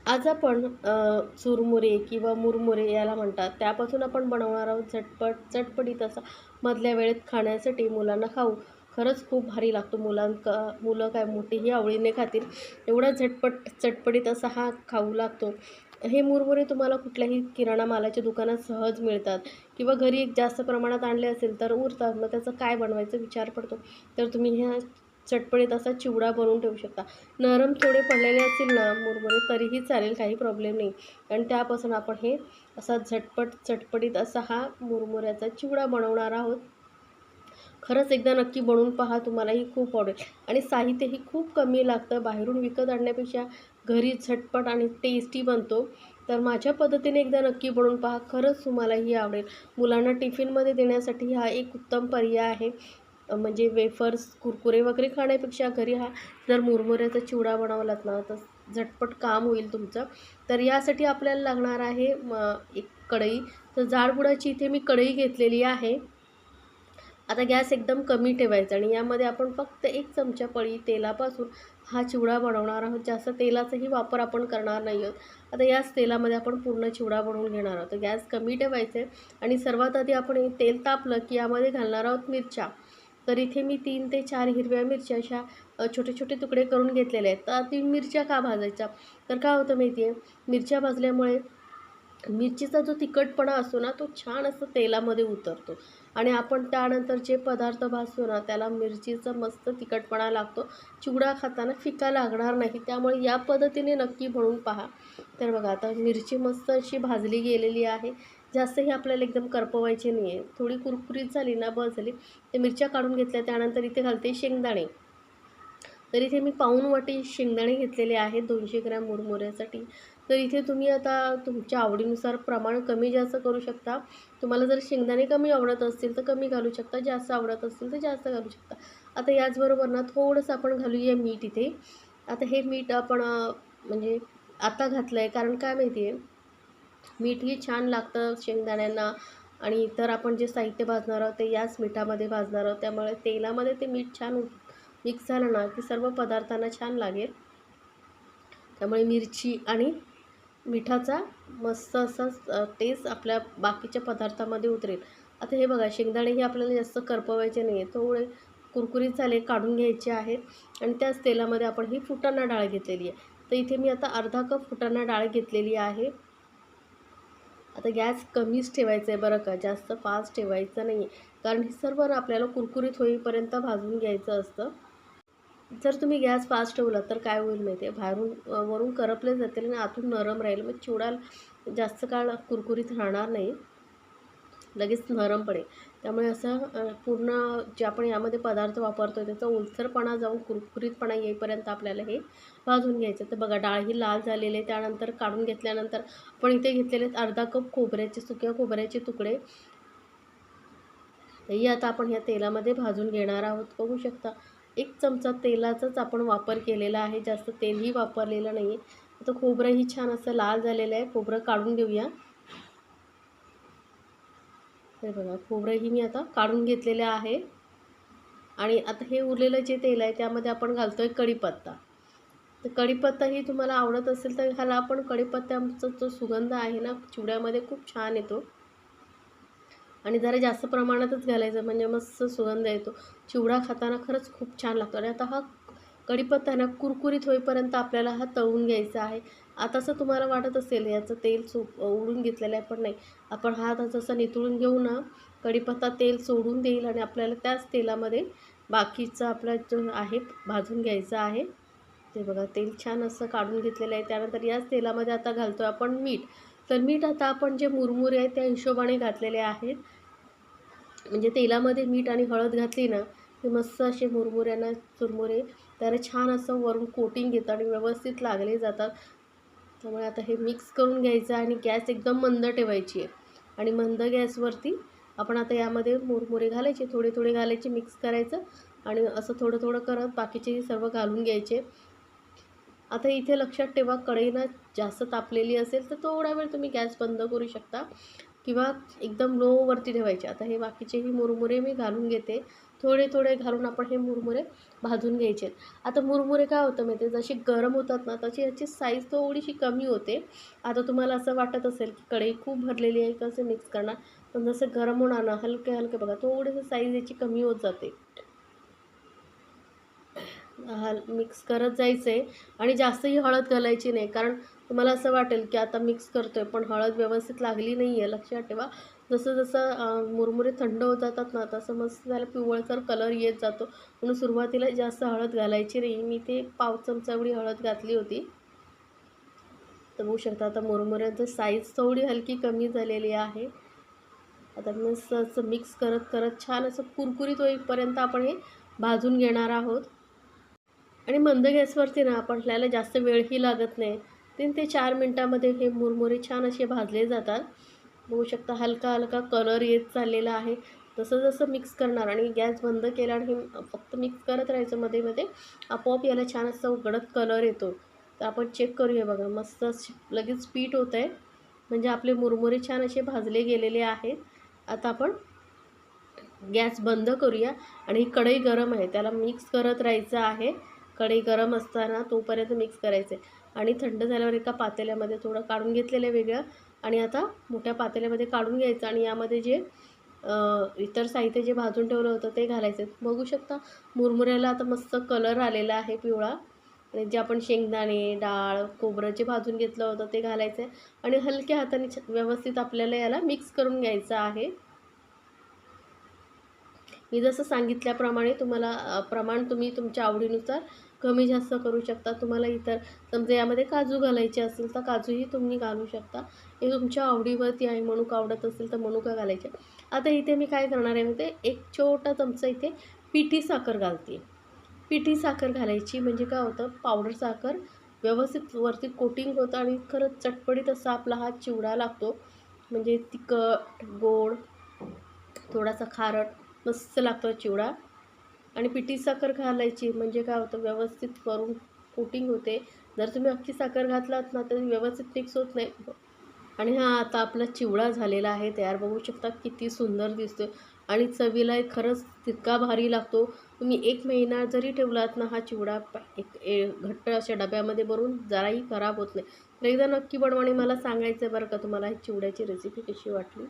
आज आपण चुरमुरे किंवा मुरमुरे याला म्हणतात त्यापासून आपण बनवणार आहोत चटपटीत असा मधल्या वेळेत खाण्यासाठी मुलांना खाऊ. खरंच खूप भारी लागतो. मुलं काय मोठेही आवडीने खातील. एवढा चटपटीत असा हा खाऊ लागतो. हे मुरमुरे तुम्हाला कुठल्याही किराणा मालाच्या दुकानात सहज मिळतात किंवा घरी एक जास्त प्रमाणात आणले असेल तर उरतात. मग त्याचं काय बनवायचा विचार पडतो. तर तुम्ही ह्या चटपटीत असा चिवडा बनवून ठेवू शकता. नरम थोडे पडलेले असतील ना मुरमुरे तरीही चालेल, काही प्रॉब्लेम नाही. आणि त्यापासून आपण हे असा चटपटीत असा हा मुरमुऱ्याचा चिवडा बनवणार आहोत. खरंच एकदा नक्की बनवून पहा, तुम्हालाही खूप आवडेल. आणि साहित्यही खूप कमी लागतं. बाहेरून विकत आणण्यापेक्षा घरी झटपट आणि टेस्टी बनतो. तर माझ्या पद्धतीने एकदा नक्की बनवून पहा, खरंच तुम्हालाही आवडेल. मुलांना टिफिनमध्ये देण्यासाठी हा एक उत्तम पर्याय आहे. म्हणजे वेफर्स, कुरकुरे वगैरे खाण्यापेक्षा घरी हा जर मुरमुऱ्याचा चिवडा बनवलात ना तर झटपट काम होईल तुमचं. तर यासाठी आपल्याला लागणार आहे एक कढई. तर जाडबुडाची इथे मी कढई घेतलेली आहे. आता गॅस एकदम कमी ठेवायचा आणि यामध्ये आपण फक्त 1 चमचा पळी तेलापासून हा चिवडा बनवणार आहोत. जास्त तेलाचाही वापर आपण करणार नाही आहोत. आता याच तेलामध्ये आपण पूर्ण चिवडा बनवून घेणार आहोत. तर गॅस कमी ठेवायचा आहे आणि सर्वात आधी आपण हे तेल तापलं की यामध्ये घालणार आहोत मिरच्या. तर इथे मी 3 ते 4 हिरव्या मिरच्या अशा छोटे-छोटे तुकडे करून घेतलेले आहेत. तर 3 मिरच्या का भाजायच्या? तर काय होतं माहिती आहे, मिरच्या भाजल्यामुळे मिरचीचा जो तिखटपणा असतो ना तो छान असं तेलामध्ये उतरतो आणि आपण त्यानंतर जे पदार्थ भाजतो ना त्याला मिरचीचा मस्त तिखटपणा लागतो. चिवडा खाताना फिका लागणार नाही. त्यामुळे या पद्धतीने नक्की बनवून पहा. तर बघा आता मिरची मस्त अशी भाजली गेलेली आहे. जास्तही आपल्याला एकदम करपवायची नाही आहे. थोडी कुरकुरीत झाली ना बस झाली. ते मिरच्या काढून घेतल्या. त्यानंतर इथे घालते शेंगदाणे. तर इथे मी पाऊण वाटी शेंगदाणे घेतलेले आहेत 200 ग्रॅम मुरमुऱ्यासाठी. तर इथे तुम्ही आता तुमच्या आवडीनुसार प्रमाण कमी जास्त करू शकता. तुम्हाला जर शेंगदाणे कमी आवडत असतील तर कमी घालू शकता, जास्त आवडत असतील तर जास्त घालू शकता. आता याचबरोबर ना थोडंसं आपण घालूया मीठ इथे. आता हे मीठ आपण म्हणजे आता घातलं आहे कारण काय माहिती आहे, मीठही छान लागतं शेंगदाण्यांना आणि इतर आपण जे साहित्य भाजणार आहोत ते याच मिठामध्ये भाजणार आहोत. त्यामुळे तेलामध्ये ते मीठ छान मिक्स झालं ना की सर्व पदार्थांना छान लागेल. त्यामुळे मिरची आणि मिठाचा मस्त असा टेस्ट आपल्या बाकीच्या पदार्थामध्ये उतरेल. आता हे बघा शेंगदाणेही आपल्याला जास्त करपवायचे नाही आहे. थोडे कुरकुरीत झाले काढून घ्यायचे आहेत आणि त्याच तेलामध्ये आपण ही फुटाणा डाळ घेतलेली आहे. तर इथे मी आता अर्धा कप फुटाणा डाळ घेतलेली आहे. आता गॅस कमीच ठेवायचा आहे बरं का, जास्त फास्ट ठेवायचं नाही आहे. कारण हे सर्व ना आपल्याला कुरकुरीत होईपर्यंत भाजून घ्यायचं असतं. जर तुम्ही गॅस फास्ट ठेवला तर काय होईल माहिती आहे, बाहेरून वरून करपले जातील आणि आतून नरम राहील. मग चिवडा जास्त काळ कुरकुरीत राहणार नाही, लगेच नरम पडेल. त्यामुळे असं पूर्ण जे आपण यामध्ये पदार्थ वापरतो आहे त्याचा ओलसरपणा जाऊन कुरकुरीतपणा येईपर्यंत आपल्याला हे भाजून घ्यायचं. तर बघा डाळ ही लाल झालेली आहे. त्यानंतर काढून घेतल्यानंतर आपण इथे घेतलेले अर्धा कप सुक्या खोबऱ्याचे तुकडे. ही आता आपण ह्या तेलामध्ये भाजून घेणार आहोत. बघू शकता 1 चमचा तेलाचाच आपण वापर केलेला आहे, जास्त तेलही वापरलेलं नाही आहे. आता खोबरंही छान असं लाल झालेलं आहे. खोबरं काढून घेऊया. हे बघा खोबरंही मी आता काढून घेतलेलं आहे आणि आता हे उरलेलं जे तेल आहे त्यामध्ये आपण घालतो आहे कढीपत्ता. तर कढीपत्ताही तुम्हाला आवडत असेल तर घाला, पण कढीपत्त्याचा जो सुगंध आहे ना चिवड्यामध्ये खूप छान येतो आणि जरा जास्त प्रमाणातच घालायचं म्हणजे मस्त सुगंध येतो. चिवडा खाताना खरंच खूप छान लागतो आणि आता हा कढीपत्ता ना कुरकुरीत होईपर्यंत आपल्याला हा तळून घ्यायचा आहे. आता असं तुम्हाला वाटत असेल याचं तेल ओढून घेतलेलं आहे, पण नाही. आपण हा आता जसं नितळून घेऊ ना, कढीपत्ता तेल सोडून देईल आणि आपल्याला त्याच तेलामध्ये बाकीचा आपला जो आहे भाजून घ्यायचा आहे. ते बघा तेल छान असं काढून घेतलेलं आहे. त्यानंतर याच तेलामध्ये आता घालतो आहे आपण मीठ. तर मीठ आता आपण जे मुरमुरे आहेत त्या हिशोबाने घातलेले आहेत. म्हणजे तेलामध्ये मीठ आणि हळद घातली ना ते मस्त असे चुरमुरे त्याला छान असं वरून कोटिंग घेतं आणि व्यवस्थित लागले जातात. त्यामुळे आता हे मिक्स करून घ्यायचं आणि गॅस एकदम मंद ठेवायची आहे आणि मंद गॅसवरती आपण आता यामध्ये मुरमुरे घालायचे, थोडे थोडे घालायचे, मिक्स करायचं आणि असं थोडं थोडं करत बाकीचेही सर्व घालून घ्यायचे. आता इथे लक्षात ठेवा कढई ना जास्त तापलेली असेल तर थोडा वेळ तुम्ही गॅस बंद करू शकता किंवा एकदम लोवरती ठेवायचे. आता हे बाकीचेही मुरमुरे मी घालून घेते. थोडे थोडे घालून आपण हे मुरमुरे भाजून घ्यायचे आहेत. आता मुरमुरे काय होतं माहिती आहे, जसे गरम होतात ना तशी याची साईज थोडीशी कमी होते. आता तुम्हाला असं वाटत असेल की कढई खूप भरलेली आहे, कसे मिक्स करणार? पण जसं गरम होणार ना हलके हलके बघा थोडंसं साईज याची कमी होत जाते. मिक्स करत जायचं आहे आणि जास्तही हळद घालायची नाही, कारण तुम्हाला असं वाटेल की आता मिक्स करतोय पण हळद व्यवस्थित लागली नाही आहे. लक्षात ठेवा, जसं जसं मुरमुरे थंड होत जातात ना तसं मस्त त्याला पिवळसर कलर येत जातो. म्हणून सुरुवातीला जास्त हळद घालायची नाही. मी ते पाव चमचा एवढी हळद घातली होती. तर बघू शकता आता मुरमुऱ्यांचं साईज थोडी हलकी कमी झालेली आहे. आता मस्त असं मिक्स करत करत छान असं कुरकुरीत होईपर्यंत आपण हे भाजून घेणार आहोत. आणि मंद गॅसवरती ना आपल्याला जास्त वेळही लागत नाही. 3 ते 4 मिनटामध्ये हे मुरमुरे छान असे भाजले जातात. बघू शकता हलका हलका कलर येत चाललेला आहे. जसं जसं मिक्स करणार आणि गॅस बंद केला आणि हे फक्त मिक्स करत राहायचं मध्ये मध्ये, आपोआप याला छान असा उघडत कलर येतो. तर आपण चेक करूया बघा, मस्त लगेच पीठ होतं आहे. म्हणजे आपले मुरमुरे छान असे भाजले गेलेले आहेत. आता आपण गॅस बंद करूया आणि ही कढई गरम आहे त्याला मिक्स करत राहायचं आहे. कढई गरम असताना तोपर्यंत मिक्स करायचं आहे आणि थंड झाल्यावर एका पातेल्यामध्ये थोडं काढून घेतलेलं आहे वेगळं आणि आता मोठ्या पातेल्यामध्ये काढून घ्यायचं आणि यामध्ये जे इतर साहित्य जे भाजून ठेवलं होतं ते घालायचं आहे. बघू शकता मुरमुऱ्याला आता मस्त कलर आलेला आहे पिवळा. आणि जे आपण शेंगदाणे, डाळ, खोबरं जे भाजून घेतलं होतं ते घालायचं आहे आणि हलक्या हाताने व्यवस्थित आपल्याला याला मिक्स करून घ्यायचं आहे. मी जसं सांगितल्याप्रमाणे तुम्हाला प्रमाण तुम्ही तुमच्या आवडीनुसार कमी जास्त करू शकता. तुम्हाला इतर समजा यामध्ये काजू घालायचे असेल तर काजूही तुम्ही घालू शकता. हे तुमच्या आवडीवरती आहे. मनुका आवडत असेल तर मनुका घालायचे. आता इथे मी काय करणार आहे माहिती आहे, एक छोटा चमचा इथे पिठी साखर घालते. पिठी साखर घालायची म्हणजे काय होतं, पावडर साखर व्यवस्थित वरती कोटिंग होतं आणि खरंच चटपटीत असा आपला हा चिवडा लागतो. म्हणजे तिखट, गोड, थोडासा खारट मस्त लागतो चिवडा. आणि पिठी साखर घालायची म्हणजे काय होतं, व्यवस्थित वरून कोटिंग होते. जर तुम्ही अख्खी साखर घातलात ना तर व्यवस्थित मिक्स होत नाही. आणि हा आता आपला चिवडा झालेला आहे तयार. बघू शकता किती सुंदर दिसतोय आणि चवीला खरंच तितका भारी लागतो. तुम्ही 1 महिना जरी ठेवलात ना हा चिवडा घट्ट अशा डब्यामध्ये भरून जराही खराब होत नाही. तर एकदा नक्की बनवा आणि मला सांगायचं बरं का तुम्हाला ही चिवड्याची रेसिपी कशी वाटली.